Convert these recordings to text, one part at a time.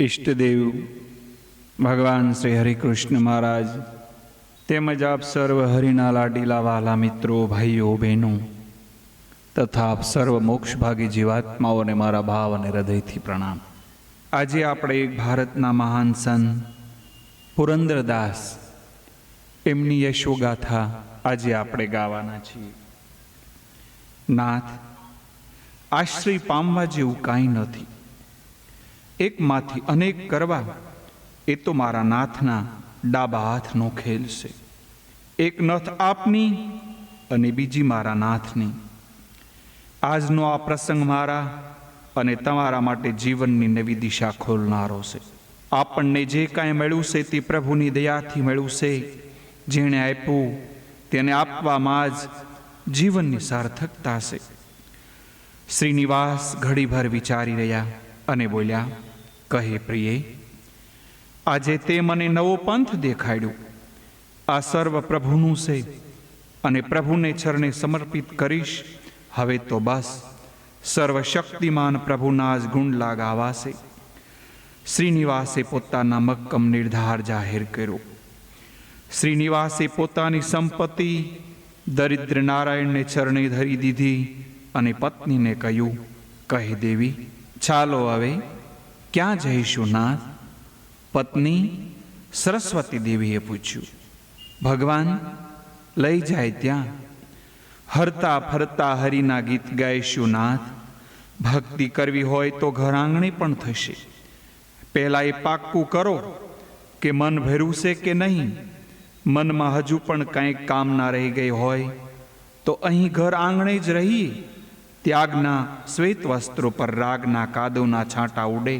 ઈષ્ટદેવ ભગવાન શ્રી હરિકૃષ્ણ મહારાજ તેમજ આપ સર્વ હરિના લાડીલા વાલા મિત્રો, ભાઈઓ, બહેનો તથા આપ સર્વ મોક્ષભાગી જીવાત્માઓને મારા ભાવ અને હૃદયથી પ્રણામ. આજે આપણે એક ભારતના મહાન સંત પુરંદરદાસ એમની યશોગાથા આજે આપણે ગાવાના છીએ. નાથ, આશ્રય પામવા જેવું કાંઈ નથી. એકમાંથી અનેક કરવા એ તો મારા નાથના ડાબા હાથનો ખેલ છે. એક નથ આપની અને બીજી મારા નાથની. આજનો આ પ્રસંગ મારા અને તમારા માટે જીવનની નવી દિશા ખોલનારો છે. આપણને જે કાંઈ મળ્યું છે તે પ્રભુની દયાથી મળ્યું છે. જેણે આપ્યું તેને આપવામાં જ જીવનની સાર્થકતા છે. શ્રીનિવાસ ઘડીભર વિચારી રહ્યા અને બોલ્યા, કહે પ્રિયે, આજે તે મને નવો પંથ દેખાડ્યો. આ સર્વ પ્રભુનું છે અને પ્રભુને ચરણે સમર્પિત કરીશ. હવે તો બસ સર્વશક્તિમાન પ્રભુના જ ગુણલા ગાવાશે. શ્રીનિવાસે પોતાના મક્કમ નિર્ધાર જાહેર કર્યો. શ્રીનિવાસે પોતાની સંપત્તિ દરિદ્ર નારાયણને ચરણે ધરી દીધી અને પત્નીને કહ્યું, કહે દેવી, ચાલો હવે ક્યાં જઈશું નાથ? પત્ની સરસ્વતી દેવીએ પૂછ્યું. ભગવાન લઈ જાય ત્યાં. હરતા ફરતા હરિના ગીત ગાઈશું નાથ. ભક્તિ કરવી હોય તો ઘર આંગણે પણ થશે. પહેલાં એ પાક્કું કરો કે મન ભર્યું છે કે નહીં. મનમાં હજુ પણ કંઈક કામના રહી ગઈ હોય તો અહીં ઘર આંગણે જ રહીએ. ત્યાગના શ્વેત વસ્ત્રો પર રાગના કાદવના છાંટા ઉડે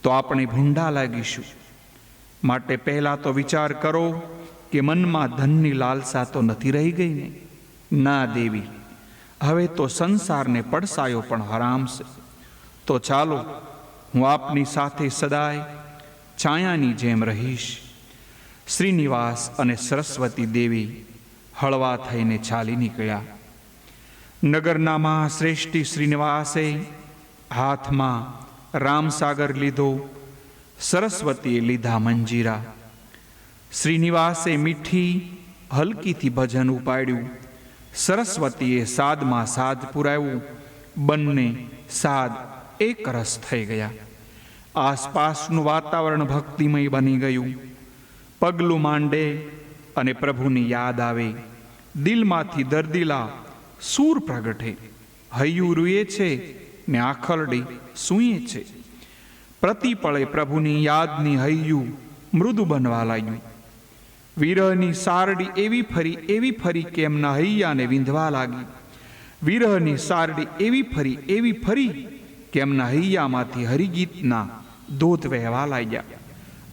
તો આપણે ભૂંડા લાગીશું. માટે પહેલાં તો વિચાર કરો કે મનમાં ધનની લાલસા તો નથી રહી ગઈ ને? ના દેવી, હવે તો સંસારને પડસાયો પણ હરામ છે. તો ચાલો, હું આપની સાથે સદાય છાયાની જેમ રહીશ. શ્રીનિવાસ અને સરસ્વતી દેવી હળવા થઈને ચાલી નીકળ્યા. નગરના મહાશ્રેષ્ઠી શ્રીનિવાસે હાથમાં રામસાગર લીધો. સરસ્વતીએ લીધા મંજીરા. શ્રીનિવાસે મીઠી હલકીથી ભજન ઉપાડ્યું. સરસ્વતીએ સાદમાં સાદ પુરાવ્યું. બંને સાદ એક રસ થઈ ગયા. આસપાસનું વાતાવરણ ભક્તિમય બની ગયું. પગલું માંડે અને પ્રભુની યાદ આવે. દિલમાંથી દર્દીલા સૂર પ્રગટે. હૈયું રૂએ છે ને આખરડી સૂઈએ છે. પ્રતિપળે પ્રભુની યાદની હૈયું મૃદુ બનવા લાગ્યું. વિરહની સારડી એવી ફરી કે એમના હૈયાને વિંધવા લાગી. વિરહની સારડી એવી ફરી કે એમના હૈયામાંથી હરિગીતના ધોધ વહેવા લાગ્યા.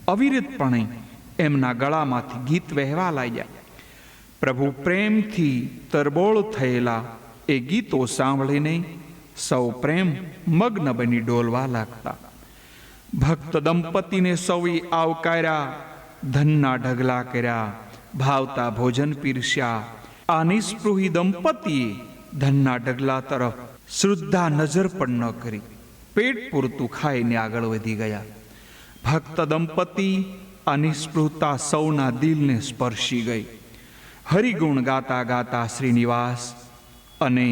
અવિરતપણે એમના ગળામાંથી ગીત વહેવા લાગ્યા. પ્રભુ પ્રેમથી તરબોળ થયેલા એ ગીતો સાંભળીને સૌ પ્રેમ મગ્ન બની ડોલવા લાગતા. ભક્ત દંપતીને સૌએ આવકાર્યા. ધનના ઢગલા કર્યા. ભાવતા ભોજન પીરસ્યા. આ નિસ્પૃહી દંપતીએ ધનના ઢગલા તરફ શ્રદ્ધા નજર પણ ન કરી. પેટ પૂરતું ખાઈને આગળ વધી ગયા. ભક્ત દંપતી આ નિસ્પૃહતા સૌના દિલને સ્પર્શી ગઈ. હરિગુણ ગાતા ગાતા શ્રીનિવાસ અને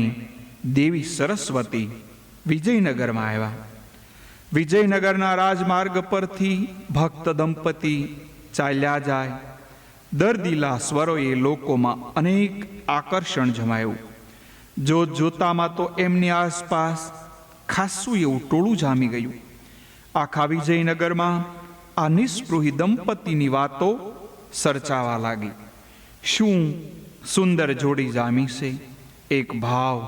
દેવી સરસ્વતી વિજયનગરમાં આવ્યા. વિજયનગરના રાજમાર્ગ પરથી ભક્ત દંપતી ચાલ્યા જાય. દર્દીલા સ્વરોએ લોકોમાં અનેક આકર્ષણ જમાયું. જોત જોતામાં તો એમની આસપાસ ખાસું એવું ટોળું જામી ગયું. આખા વિજયનગરમાં આ નિસ્પૃહી દંપતીની વાતો સરચાવા લાગી. શું સુંદર જોડી જામી છે! એક ભાવ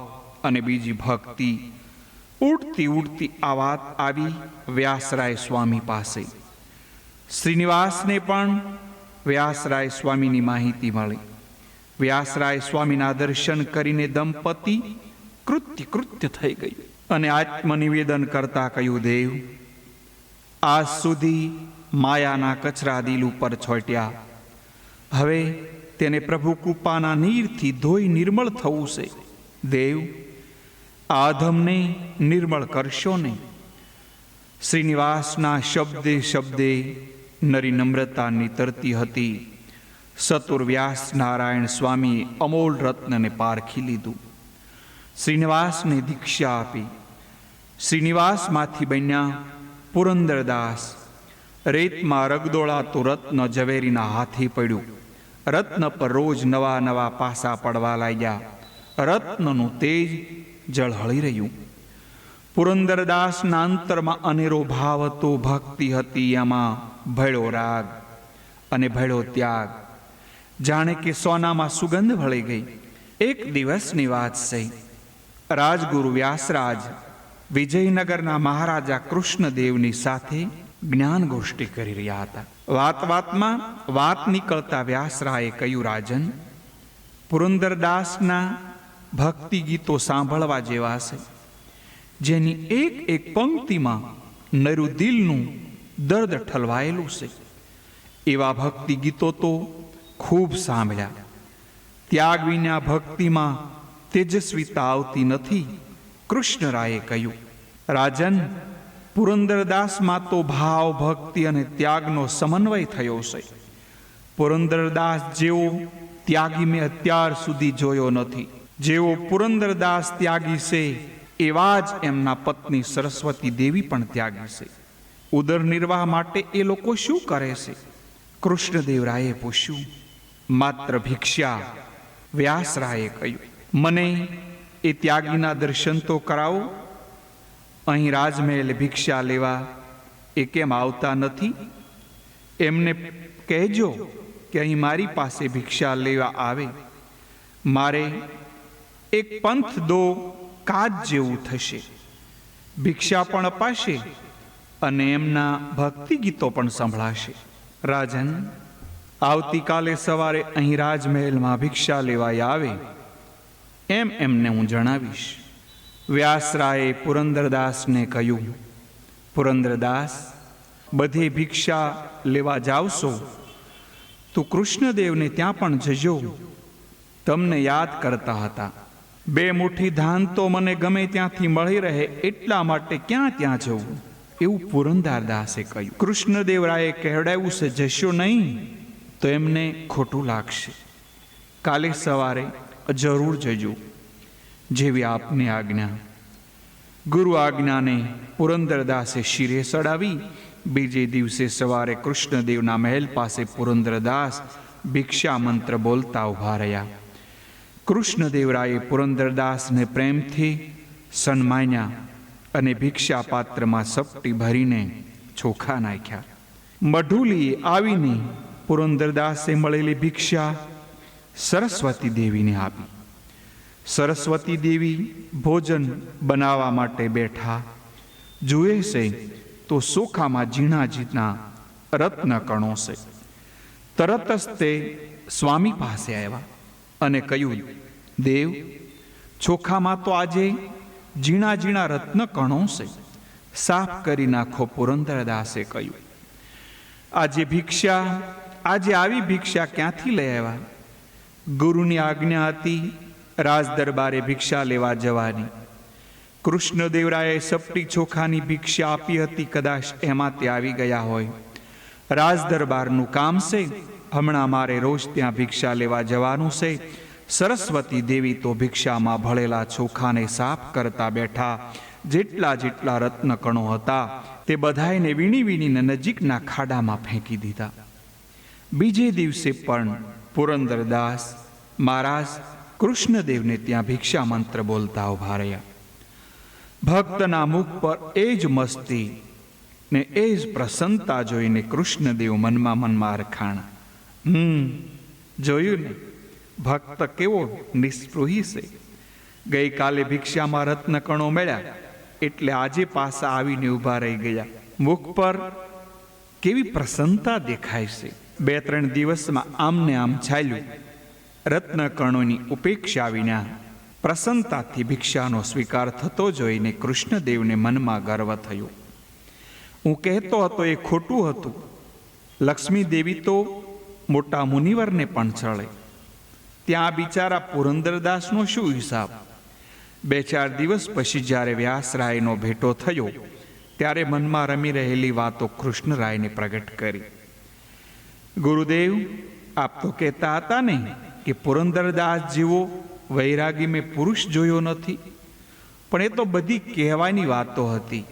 અને બીજી ભક્તિ. ઉડતી ઉડતી આ વાત આવી વ્યાસરાય સ્વામી પાસે. શ્રીનિવાસને પણ વ્યાસરાય સ્વામીની માહિતી મળી. વ્યાસરાય સ્વામીના દર્શન કરીને દંપતી કૃત્ય થઈ ગઈ અને આત્મનિવેદન કરતા કહ્યું, દેવ, આજ સુધી માયાના કચરા દિલ ઉપર છોટ્યા. હવે તેને પ્રભુ કૃપાના નીરથી ધોઈ નિર્મળ થવું છે. દેવ, આ અધમને નિર્મળ કરશો ને. શ્રીનિવાસના શબ્દે શબ્દે નરી નમ્રતા નીતરતી હતી. સતુર વ્યાસ નારાયણ સ્વામીએ અમોલ રત્નને પારખી લીધું. શ્રીનિવાસને દીક્ષા આપી. શ્રીનિવાસમાંથી બન્યા પુરંદરદાસ. રેતમાં રગદોળાતું રત્ન ઝવેરીના હાથે પડ્યું. રત્ન પર રોજ નવા નવા પાસા પડવા લાગ્યા. રત્નનું તેજ ઝળહળી રહ્યું. પુરંદરદાસના અંતરમાં અનેરો ભાવ હતો, ભક્તિ હતી. એમાં ભળ્યો રાગ અને ભળ્યો ત્યાગ. જાણે કે સોનામાં સુગંધ ભળી ગઈ. એક દિવસની વાત છે. રાજગુરુ વ્યાસરાજ વિજયનગરના મહારાજા કૃષ્ણદેવની સાથે જ્ઞાન ગોષ્ઠી કરી રહ્યા હતા. વાતમાં વાત નીકળતા વ્યાસરાયે કહ્યું, રાજન, પુરંદરદાસના ભક્તિ ગીતો સાંભળવા જેવા છે, જેની એક એક પંક્તિમાં નરું દિલનું દર્દ ઠલવાયેલું છે. એવા ભક્તિ ગીતો તો ખૂબ સાંભળ્યા. ત્યાગ વિના ભક્તિમાં તેજસ્વીતા આવતી નથી. કૃષ્ણરાયે કહ્યું, રાજન, પુરંદરદાસમાં તો ભાવ, ભક્તિ અને ત્યાગનો સમન્વય થયો છે. પુરંદરદાસ જેવો ત્યાગી મેં અત્યાર સુધી જોયો નથી. જેવો પુરંદરદાસ ત્યાગી છે, એવા જ એમના પત્ની સરસ્વતી દેવી પણ ત્યાગી છે. ઉદર નિર્વાહ માટે એ લોકો શું કરે છે? કૃષ્ણદેવરાયે પૂછ્યું. માત્ર ભિક્ષા. વ્યાસરાયે કહ્યું, મને એ ત્યાગીના દર્શન તો કરાવો. અહીં રાજમહેલ ભિક્ષા લેવા એ કેમ આવતા નથી? એમને કહેજો કે અહીં મારી પાસે ભિક્ષા લેવા આવે. મારે એક પંથ દો કાજ જેવું થશે. ભિક્ષા પણ અપાશે અને એમના ભક્તિ ગીતો પણ સંભળાશે. રાજન, આવતીકાલે સવારે અહીં રાજમહેલમાં ભિક્ષા લેવા આવે એમ એમને હું જણાવીશ. વ્યાસરાયે પુરંદરદાસને કહ્યું, પુરંદરદાસ, બધે ભિક્ષા લેવા જાવશો તો કૃષ્ણદેવને ત્યાં પણ જજો. તમને યાદ કરતા હતા. 2 મુઠ્ઠી ધાન તો મને ગમે ત્યાંથી મળી રહે, એટલા માટે ક્યાં ત્યાં જવું, એવું પુરંદરદાસે કહ્યું. કૃષ્ણદેવરાયે કહેવડાવ્યું છે, જશો નહીં તો એમને ખોટું લાગશે. કાલે સવારે જરૂર જજો, જેવી આપની આજ્ઞા. ગુરુ આજ્ઞાને પુરંદરદાસે શિરે ચડાવી. બીજે દિવસે સવારે કૃષ્ણદેવના મહેલ પાસે પુરંદરદાસ ભિક્ષા મંત્ર બોલતા ઊભા રહ્યા. કૃષ્ણદેવરાયે પુરંદરદાસને પ્રેમથી સન્માન્યા અને ભિક્ષા પાત્રમાં સપટી ભરીને ચોખા નાખ્યા. મઢુલીએ આવીને પુરંદરદાસે મળેલી ભિક્ષા સરસ્વતી દેવીને આપી. સરસ્વતી દેવી ભોજન બનાવવા માટે બેઠા. જુએ છે તો ચોખામાં ઝીણા ઝીણા રત્ન કણો છે. તરત જ તે સ્વામી પાસે આવ્યા અને કહ્યું, દેવ, ચોખામાં તો આજે ઝીણા ઝીણા રત્ન કણો છે, સાફ કરી નાખો. પુરંદરદાસે કહ્યું, આજે આવી ભિક્ષા ક્યાંથી લઈ આવ્યા? ગુરુની આજ્ઞા હતી રાજ દરબારે ભિક્ષા લેવા જવાની. કૃષ્ણદેવરાયે સપટી ચોખાની ભિક્ષા આપી હતી, કદાચ એમાં તે આવી ગયા હોય. રાજ દરબારનું કામ છે, હમણાં મારે રોજ ત્યાં ભિક્ષા લેવા જવાનું છે. સરસ્વતી દેવી તો ભિક્ષામાં ભળેલા ચોખાને સાફ કરતા બેઠા. જેટલા જેટલા રત્નકણો હતા તે બધાયને વીણી વીણીને નજીકના ખાડામાં ફેંકી દીધા. બીજે દિવસે પણ પુરંદરદાસ મહારાજ કૃષ્ણદેવને ત્યાં ભિક્ષા મંત્ર બોલતા ઉભા રહ્યા. ભક્તના મુખ પર એ જ મસ્તી ને એ જ પ્રસન્નતા જોઈને કૃષ્ણદેવ મનમાં મનમાં અરખાણા. જોયું ને, ભક્ત કેવો નિસ્પૃહી છે. ગઈકાલે ભિક્ષામાં રત્નકણો મળ્યા એટલે આજે પાછા આવીને ઊભા રહી ગયા. મુખ પર કેવી પ્રસન્નતા દેખાય છે. 2-3 દિવસમાં આમને આમ ચાલ્યું. રત્નકણોની ઉપેક્ષા વિના પ્રસન્નતાથી ભિક્ષાનો સ્વીકાર થતો જોઈને કૃષ્ણદેવને મનમાં ગર્વ થયો. હું કહેતો હતો એ ખોટું હતું. લક્ષ્મી દેવી તો મોટા મુનિવરને પણ ચડે, ત્યાં બિચારા પુરંદરદાસનો શું હિસાબ? 2-4 દિવસ પછી જ્યારે વ્યાસરાયનો ભેટો થયો ત્યારે મનમાં રમી રહેલી વાતો કૃષ્ણરાયને પ્રગટ કરી. ગુરુદેવ, આપ તો કહેતા હતા ને કે પુરંદરદાસ જેવો વૈરાગી મેં પુરુષ જોયો નથી, પણ એ તો બધી કહેવાની વાતો હતી.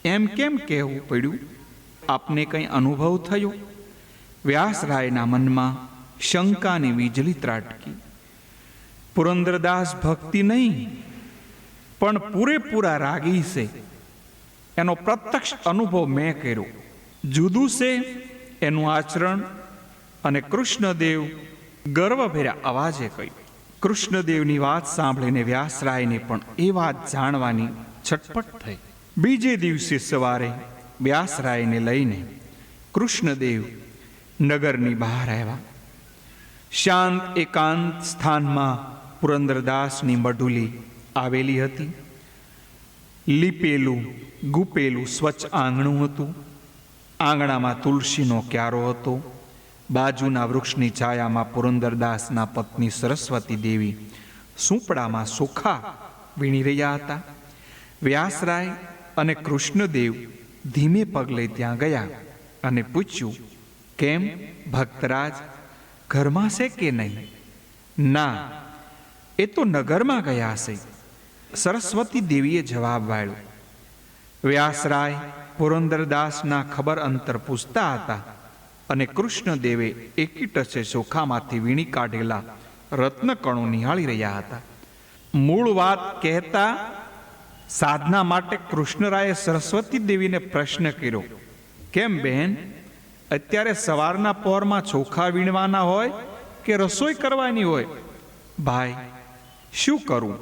એમ કેમ કહેવું પડ્યું? આપને કંઈ અનુભવ થયો? વ્યાસરાયના મનમાં શંકાની વીજળી ત્રાટકી. પુરંદરદાસ ભક્તિ નહીં પણ પૂરેપૂરા રાગી છે, એનો પ્રત્યક્ષ અનુભવ મેં કર્યો. જુદું છે એનું આચરણ. અને કૃષ્ણદેવ ગર્વભર્યા અવાજે કહ્યું. કૃષ્ણદેવની વાત સાંભળીને વ્યાસરાયને પણ એ વાત જાણવાની છટપટ થઈ. બીજે દિવસે સવારે વ્યાસરાયને લઈને કૃષ્ણદેવ નગરની બહાર આવ્યા. શાંત એકાંત સ્થાનમાં પુરંદરદાસની મઢુલી આવેલી હતી. લીપેલું ગુપેલું સ્વચ્છ આંગણું હતું. આંગણામાં તુલસીનો ક્યારો હતો. બાજુના વૃક્ષની છાયામાં પુરંદરદાસના પત્ની સરસ્વતી દેવી સૂંપડામાં સોખા વીણી રહ્યા હતા. વ્યાસરાય અને કૃષ્ણદેવ ધીમે પગલે ત્યાં ગયા અને પૂછ્યું, કેમ ભક્તરાજ, ઘરમાં છે કે નહીં? ના, એ તો નગરમાં ગયા છે, સરસ્વતી દેવીએ જવાબ વાળ્યો. વ્યાસરાય પુરંદરદાસના ખબર અંતર પૂછતા હતા અને કૃષ્ણદેવે એકી ટસે ચોખામાંથી વીણી કાઢેલા રત્નકણો નિહાળી રહ્યા હતા. મૂળ વાત કહેતા સાધના માટે કૃષ્ણરાયે સરસ્વતી દેવીને પ્રશ્ન કર્યો, કેમ બહેન, અત્યારે સવારના પહોરમાં ચોખા વીણવાના હોય કે રસોઈ કરવાની હોય? ભાઈ, શું કરું?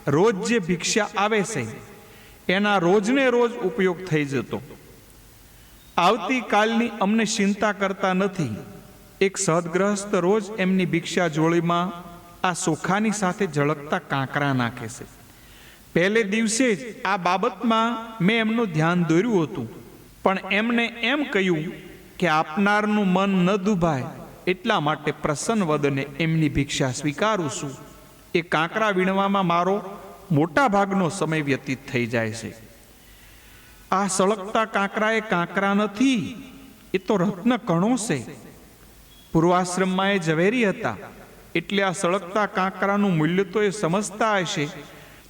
રોજ જે ભિક્ષા આવે છે એના રોજને રોજ ઉપયોગ થઈ જતો. આવતીકાલની અમને ચિંતા કરતા નથી. એક સદગ્રહસ્થ રોજ એમની ભિક્ષા જોડીમાં આ ચોખાની સાથે ઝળકતા કાંકરા નાખે છે. પહેલે દિવસે જ આ બાબતમાં મેં એમનું ધ્યાન દોર્યું હતું, પણ એમને એમ કહ્યું કે આપનારનું મન ન દુભાય એટલા માટે પ્રસન્ન વદને એમની ભિક્ષા સ્વીકારું છું. એ કાંકરા વીણવામાં મારો મોટા ભાગનો સમય વ્યતીત થઈ જાય છે. આ સળગતા કાંકરા એ કાંકરા નથી, એ તો રત્ન કણો છે. પૂર્વાશ્રમમાં એ ઝવેરી હતા, એટલે આ સળગતા કાંકરાનું મૂલ્ય તો એ સમજતા હશે,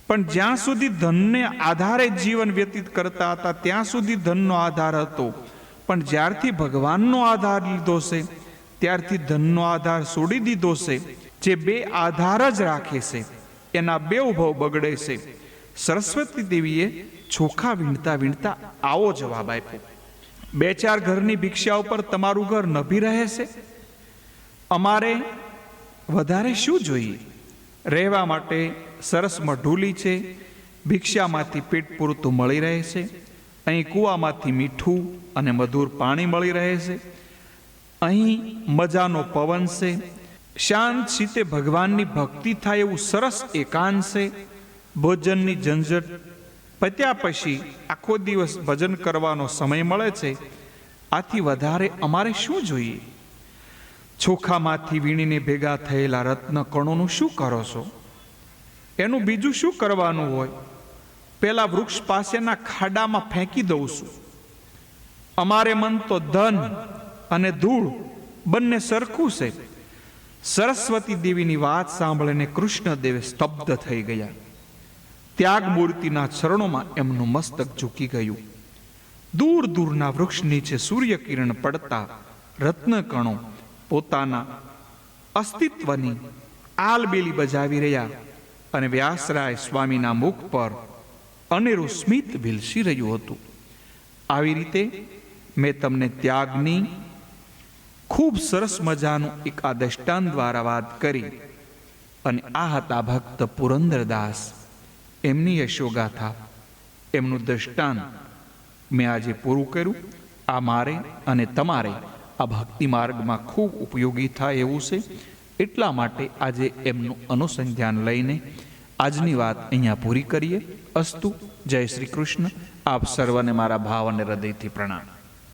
પણ જ્યાં સુધી ધનને આધારે જીવન વ્યતીત કરતા હતા ત્યાં સુધી ધનનો આધાર હતો. પણ જ્યારથી ભગવાનનો આધાર લીધો છે ત્યારથી ધનનો આધાર છોડી દીધો છે. જે બે આધાર જ રાખે છે એના બે ઉભવ બગડે છે. સરસ્વતી દેવીએ ચોખા વીણતા વીણતા આવો જવાબ આપ્યો, 2-4 ઘરની ભિક્ષા ઉપર તમારું ઘર નભી રહે છે. અમારે વધારે શું જોઈએ? રહેવા માટે સરસ મઢુલી છે, ભિક્ષામાંથી પેટ પૂરતું મળી રહે છે. અહીં કૂવામાંથી મીઠું અને મધુર પાણી મળી રહે છે. અહીં મજાનો પવન છે. શાંત સીતે ભગવાનની ભક્તિ થાય એવું સરસ એકાંત છે. ભોજનની ઝંઝટ પત્યા પછી આખો દિવસ ભજન કરવાનો સમય મળે છે. આથી વધારે અમારે શું જોઈએ? ચોખામાંથી વીણીને ભેગા થયેલા રત્ન કણોનું શું કરો છો? એનું બીજું શું કરવાનું હોય? પેલા વૃક્ષ પાસેના ખાડામાં ફેંકી દઉં છું. અમારે મન તો ધન અને ધૂળ બંને સરખું છે. સરસ્વતી દેવીની વાત સાંભળીને કૃષ્ણદેવ સ્તબ્ધ થઈ ગયા. ત્યાગ મૂર્તિના ચરણોમાં એમનું મસ્તક ઝૂકી ગયું. દૂર દૂરના વૃક્ષ નીચે સૂર્યકિરણ પડતા રત્નકણો પોતાના અસ્તિત્વની આલબેલી બજાવી રહ્યા અને વ્યાસરાય સ્વામીના મુખ પર અનેરું સ્મિત વિલસી રહ્યું હતું. આવી રીતે મેં તમને ત્યાગની ખૂબ સરસ મજાનું એક આ દ્રષ્ટાંત દ્વારા વાત કરી. અને આ હતા ભક્ત પુરંદરદાસ, એમની યશોગાથા, એમનું દ્રષ્ટાંત મેં આજે પૂરું કર્યું. આ મારે અને તમારે આ ભક્તિ માર્ગમાં ખૂબ ઉપયોગી થાય એવું છે. એટલા માટે આજે એમનું અનુસંધાન લઈને આજની વાત અહીંયા પૂરી કરીએ. અસ્તુ. જય શ્રી કૃષ્ણ. આપ સર્વને મારા ભાવ અને હૃદયથી પ્રણામ.